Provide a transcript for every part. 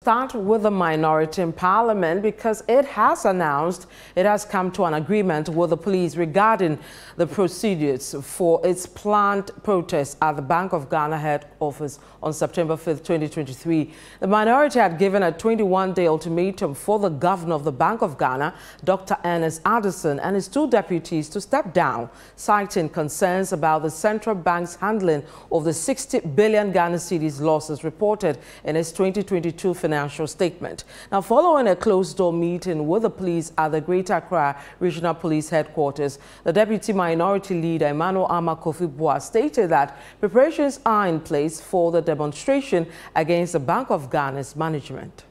start with the minority in Parliament because it has announced it has come to an agreement with the police regarding the procedures for its planned protest at the Bank of Ghana head office on September 5th, 2023. The minority had given a 21-day ultimatum for the governor of the Bank of Ghana, Dr. Ernest Addison, and his two deputies to step down, citing concerns about the central bank's handling of the 60 billion Ghana cedis losses reported in its 2022 financial statement. Now, following a closed-door meeting with the police at the Greater Accra Regional Police Headquarters, the Deputy Minority Leader, Emmanuel Kofi-Boah, stated that preparations are in place for the demonstration against the Bank of Ghana's management.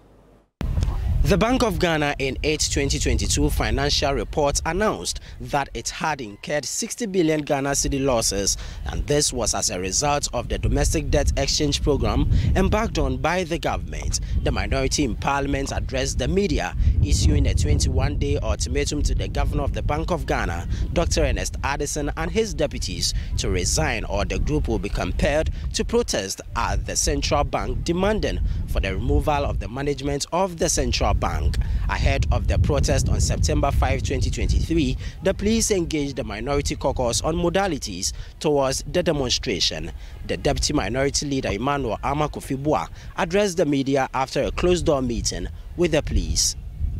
The Bank of Ghana in its 2022 financial report announced that it had incurred 60 billion Ghana cedi losses, and this was as a result of the domestic debt exchange program embarked on by the government. The minority in Parliament addressed the media, issuing a 21-day ultimatum to the governor of the Bank of Ghana, Dr. Ernest Addison, and his deputies to resign, or the group will be compelled to protest at the central bank, demanding for the removal of the management of the central bank. Ahead of the protest on September 5, 2023, the police engaged the minority caucus on modalities towards the demonstration. The Deputy Minority Leader, Emmanuel Kofi-Boah, addressed the media after a closed-door meeting with the police.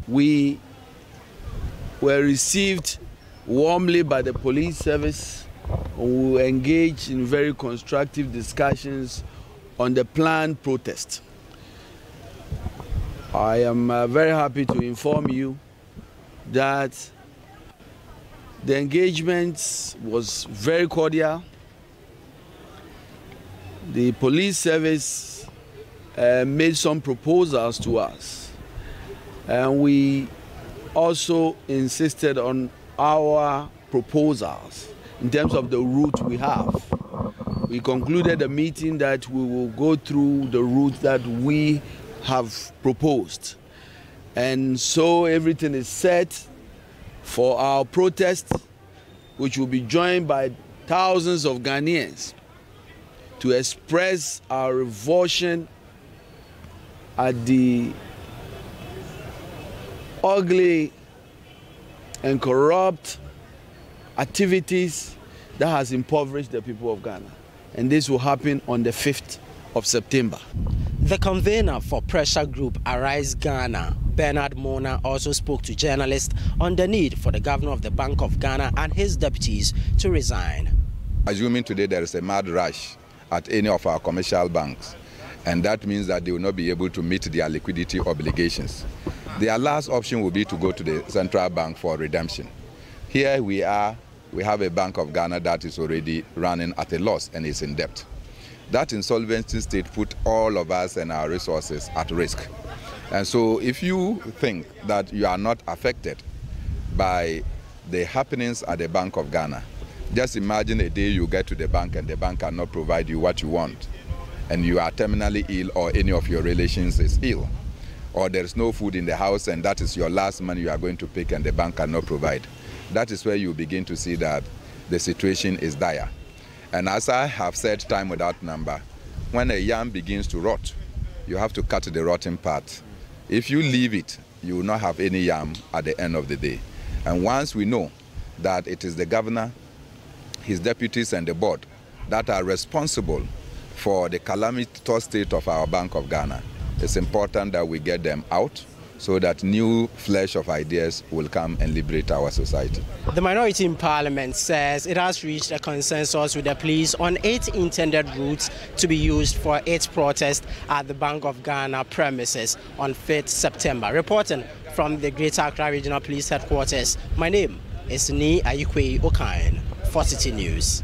We were received warmly by the police service. We engaged in very constructive discussions on the planned protest. I am very happy to inform you that the engagement was very cordial. The police service made some proposals to us, and we also insisted on our proposals in terms of the route we have. We concluded the meeting that we will go through the route that we have proposed, and so everything is set for our protest, which will be joined by thousands of Ghanaians to express our revulsion at the ugly and corrupt activities that has impoverished the people of Ghana. And this will happen on the 5th of September. The convener for pressure group Arise Ghana, Bernard Mona, also spoke to journalists on the need for the governor of the Bank of Ghana and his deputies to resign. Assuming today there is a mad rush at any of our commercial banks, and that means that they will not be able to meet their liquidity obligations. Their last option will be to go to the central bank for redemption. Here we have a Bank of Ghana that is already running at a loss and is in debt. That insolvency state put all of us and our resources at risk. And so if you think that you are not affected by the happenings at the Bank of Ghana, just imagine a day you get to the bank and the bank cannot provide you what you want, and you are terminally ill, or any of your relations is ill, or there is no food in the house and that is your last money you are going to pick and the bank cannot provide. That is where you begin to see that the situation is dire. And as I have said time without number, when a yam begins to rot, you have to cut the rotten part. If you leave it, you will not have any yam at the end of the day. And once we know that it is the governor, his deputies and the board that are responsible for the calamitous state of our Bank of Ghana, it's important that we get them out so that new flesh of ideas will come and liberate our society. The minority in Parliament says it has reached a consensus with the police on 8 intended routes to be used for its protest at the Bank of Ghana premises on 5th September. Reporting from the Greater Accra Regional Police Headquarters, my name is Ni Ayikwe Okain for Citi News.